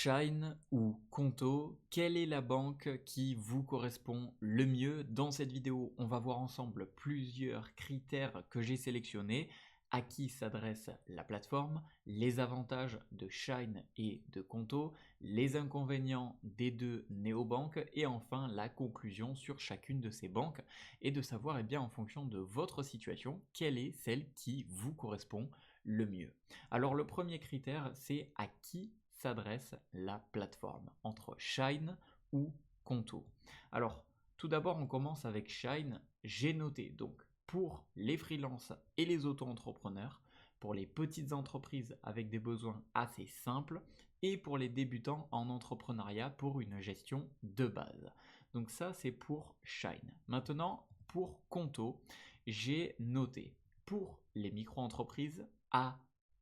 Shine ou Conto, quelle est la banque qui vous correspond le mieux? Dans cette vidéo, on va voir ensemble plusieurs critères que j'ai sélectionnés, à qui s'adresse la plateforme, les avantages de Shine et de Conto, les inconvénients des deux néobanques et enfin la conclusion sur chacune de ces banques et de savoir en fonction de votre situation, quelle est celle qui vous correspond le mieux. Alors le premier critère, c'est à qui s'adresse la plateforme, entre Shine ou Conto. Alors tout d'abord, on commence avec Shine. J'ai noté donc pour les freelances et les auto-entrepreneurs, pour les petites entreprises avec des besoins assez simples et pour les débutants en entrepreneuriat pour une gestion de base. Donc ça, c'est pour Shine. Maintenant, pour Conto, j'ai noté pour les micro-entreprises à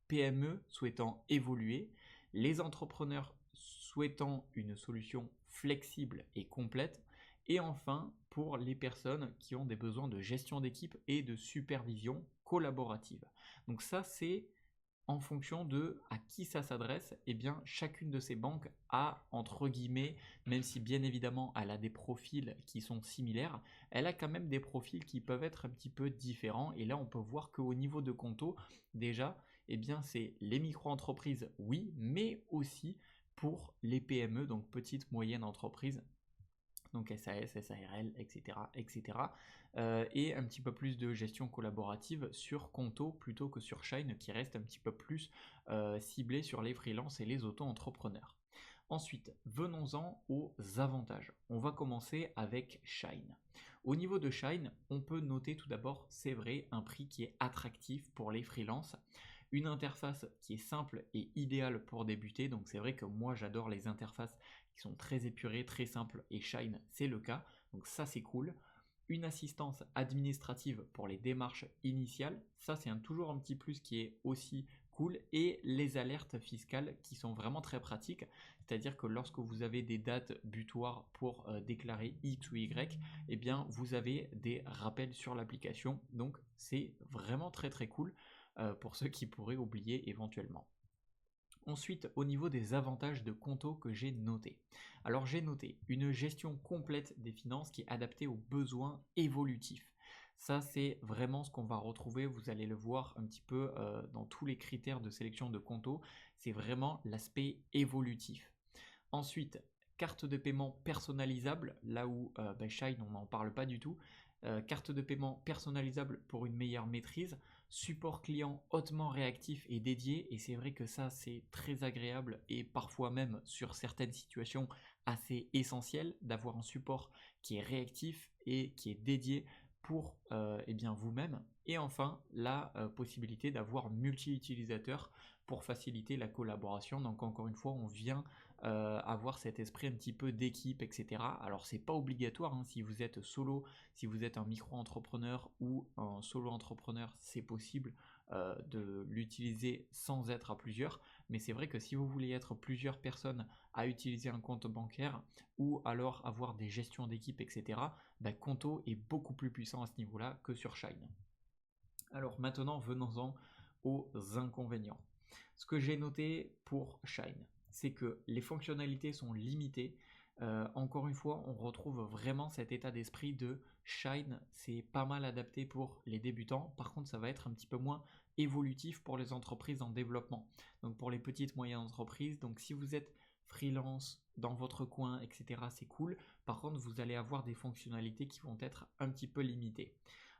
PME souhaitant évoluer, les entrepreneurs souhaitant une solution flexible et complète, et enfin pour les personnes qui ont des besoins de gestion d'équipe et de supervision collaborative. Donc ça, c'est en fonction de à qui ça s'adresse. Et bien chacune de ces banques a, entre guillemets, même si bien évidemment elle a des profils qui sont similaires, elle a quand même des profils qui peuvent être un petit peu différents. Et là on peut voir qu'au niveau de Conto, déjà, c'est les micro-entreprises, oui, mais aussi pour les PME, donc petites moyennes entreprises, donc SAS, SARL, etc. etc. Et un petit peu plus de gestion collaborative sur Conto plutôt que sur Shine, qui reste un petit peu plus ciblé sur les freelances et les auto-entrepreneurs. Ensuite, venons-en aux avantages. On va commencer avec Shine. Au niveau de Shine, on peut noter tout d'abord, c'est vrai, un prix qui est attractif pour les freelances, une interface qui est simple et idéale pour débuter. Donc c'est vrai que moi j'adore les interfaces qui sont très épurées, très simples, et Shine c'est le cas. Donc ça c'est cool. Une assistance administrative pour les démarches initiales, ça c'est toujours un petit plus qui est aussi cool, et les alertes fiscales qui sont vraiment très pratiques, c'est-à-dire que lorsque vous avez des dates butoirs pour déclarer X ou Y, vous avez des rappels sur l'application, donc c'est vraiment très très cool pour ceux qui pourraient oublier éventuellement. Ensuite, au niveau des avantages de Conto que j'ai noté. Alors j'ai noté une gestion complète des finances qui est adaptée aux besoins évolutifs. Ça, c'est vraiment ce qu'on va retrouver, vous allez le voir un petit peu dans tous les critères de sélection de Conto, c'est vraiment l'aspect évolutif. Ensuite, carte de paiement personnalisable, là où Shine, on n'en parle pas du tout. Carte de paiement personnalisable pour une meilleure maîtrise, support client hautement réactif et dédié, et c'est vrai que ça c'est très agréable et parfois même sur certaines situations assez essentiel d'avoir un support qui est réactif et qui est dédié pour vous-même. Et enfin la possibilité d'avoir multi-utilisateurs pour faciliter la collaboration. Donc encore une fois, on vient avoir cet esprit un petit peu d'équipe, etc. Alors c'est pas obligatoire, hein, si vous êtes solo, si vous êtes un micro-entrepreneur ou un solo-entrepreneur, c'est possible de l'utiliser sans être à plusieurs. Mais c'est vrai que si vous voulez être plusieurs personnes à utiliser un compte bancaire ou alors avoir des gestions d'équipe, etc., Conto est beaucoup plus puissant à ce niveau-là que sur Shine. Alors maintenant, venons-en aux inconvénients. Ce que j'ai noté pour Shine, c'est que les fonctionnalités sont limitées. Encore une fois, on retrouve vraiment cet état d'esprit de Shine, c'est pas mal adapté pour les débutants. Par contre, ça va être un petit peu moins évolutif pour les entreprises en développement. Donc pour les petites moyennes entreprises, donc si vous êtes freelance dans votre coin, etc., c'est cool. Par contre, vous allez avoir des fonctionnalités qui vont être un petit peu limitées.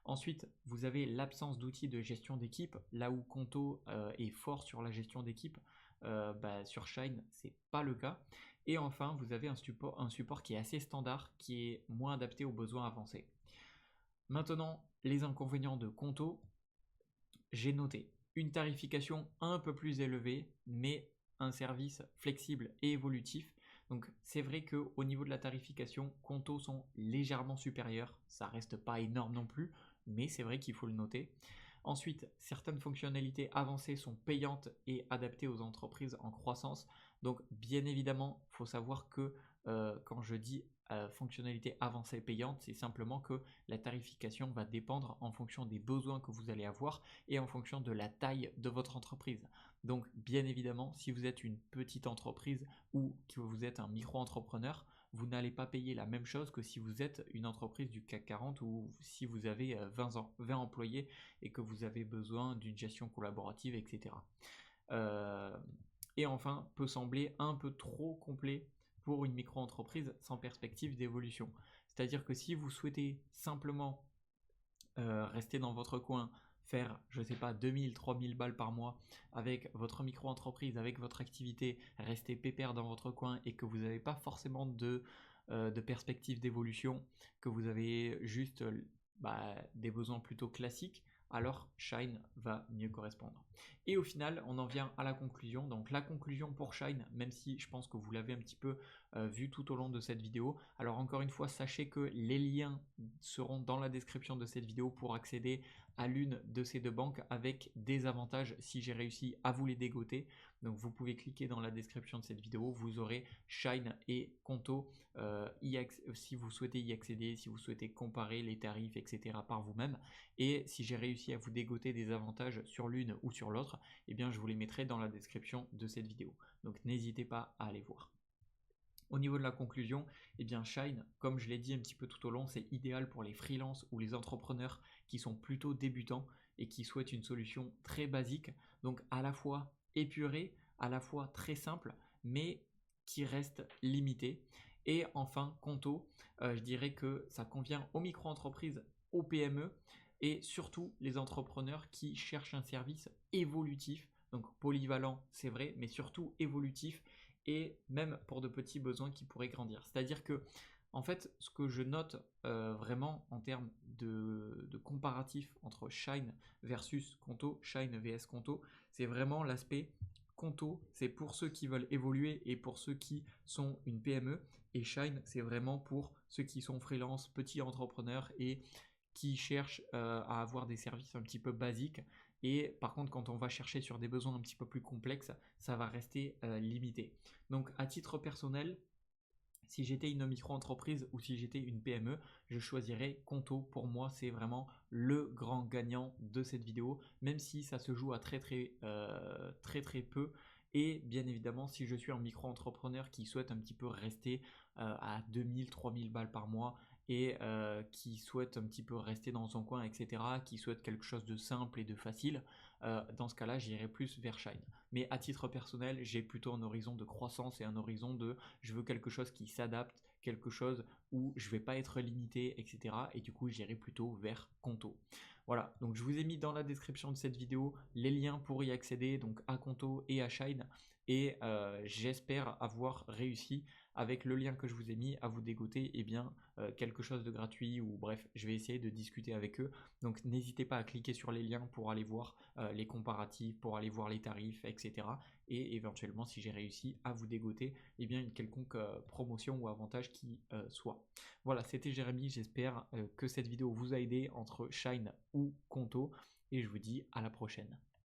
Ensuite, vous avez l'absence d'outils de gestion d'équipe, là où Conto est fort sur la gestion d'équipe, sur Shine, c'est pas le cas. Et enfin, vous avez un support qui est assez standard, qui est moins adapté aux besoins avancés. Maintenant, les inconvénients de Conto, j'ai noté une tarification un peu plus élevée, mais un service flexible et évolutif. Donc c'est vrai qu'au niveau de la tarification, Conto sont légèrement supérieurs, ça reste pas énorme non plus, mais c'est vrai qu'il faut le noter. Ensuite, certaines fonctionnalités avancées sont payantes et adaptées aux entreprises en croissance. Donc bien évidemment, il faut savoir que quand je dis fonctionnalité avancée payante, c'est simplement que la tarification va dépendre en fonction des besoins que vous allez avoir et en fonction de la taille de votre entreprise. Donc bien évidemment, si vous êtes une petite entreprise ou que vous êtes un micro-entrepreneur, vous n'allez pas payer la même chose que si vous êtes une entreprise du CAC 40 ou si vous avez 20 employés et que vous avez besoin d'une gestion collaborative, etc. Euh, et enfin, peut sembler un peu trop complet pour une micro-entreprise sans perspective d'évolution. C'est-à-dire que si vous souhaitez simplement rester dans votre coin, faire, je ne sais pas, 2000, 3000 balles par mois avec votre micro-entreprise, avec votre activité, rester pépère dans votre coin et que vous n'avez pas forcément de perspective d'évolution, que vous avez juste des besoins plutôt classiques, alors Shine va mieux correspondre. Et au final, on en vient à la conclusion. Donc la conclusion pour Shine, même si je pense que vous l'avez un petit peu vu tout au long de cette vidéo. Alors encore une fois, sachez que les liens seront dans la description de cette vidéo pour accéder à l'une de ces deux banques avec des avantages si j'ai réussi à vous les dégoter. Donc vous pouvez cliquer dans la description de cette vidéo, vous aurez Shine et Conto si vous souhaitez y accéder, si vous souhaitez comparer les tarifs, etc. par vous-même. Et si j'ai réussi à vous dégoter des avantages sur l'une ou sur l'autre, eh bien je vous les mettrai dans la description de cette vidéo. Donc n'hésitez pas à aller voir. Au niveau de la conclusion, eh bien Shine, comme je l'ai dit un petit peu tout au long, c'est idéal pour les freelances ou les entrepreneurs qui sont plutôt débutants et qui souhaitent une solution très basique, donc à la fois épurée, à la fois très simple, mais qui reste limitée. Et enfin, Conto, je dirais que ça convient aux micro-entreprises, aux PME et surtout les entrepreneurs qui cherchent un service évolutif, donc polyvalent, c'est vrai, mais surtout évolutif et même pour de petits besoins qui pourraient grandir. C'est-à-dire que, en fait, ce que je note vraiment en termes de comparatif entre Shine versus Conto, Shine vs Conto, c'est vraiment l'aspect Conto, c'est pour ceux qui veulent évoluer et pour ceux qui sont une PME, et Shine, c'est vraiment pour ceux qui sont freelance, petits entrepreneurs et qui cherchent à avoir des services un petit peu basiques. Et par contre, quand on va chercher sur des besoins un petit peu plus complexes, ça va rester limité. Donc à titre personnel, si j'étais une micro-entreprise ou si j'étais une PME, je choisirais Conto. Pour moi, c'est vraiment le grand gagnant de cette vidéo, même si ça se joue à très peu. Et bien évidemment, si je suis un micro-entrepreneur qui souhaite un petit peu rester à 2000, 3000 balles par mois et qui souhaite un petit peu rester dans son coin, etc., qui souhaite quelque chose de simple et de facile, dans ce cas-là, j'irai plus vers Shine. Mais à titre personnel, j'ai plutôt un horizon de croissance et un horizon de je veux quelque chose qui s'adapte, quelque chose où je ne vais pas être limité, etc. Et du coup, j'irai plutôt vers Conto. Voilà, donc je vous ai mis dans la description de cette vidéo les liens pour y accéder, donc à Conto et à Shine. Et j'espère avoir réussi avec le lien que je vous ai mis à vous dégoter quelque chose de gratuit ou bref, je vais essayer de discuter avec eux. Donc n'hésitez pas à cliquer sur les liens pour aller voir les comparatifs, pour aller voir les tarifs, etc. Et éventuellement, si j'ai réussi à vous dégoter, une quelconque promotion ou avantage qui soit. Voilà, c'était Jérémy, j'espère que cette vidéo vous a aidé entre Shine ou Conto et je vous dis à la prochaine.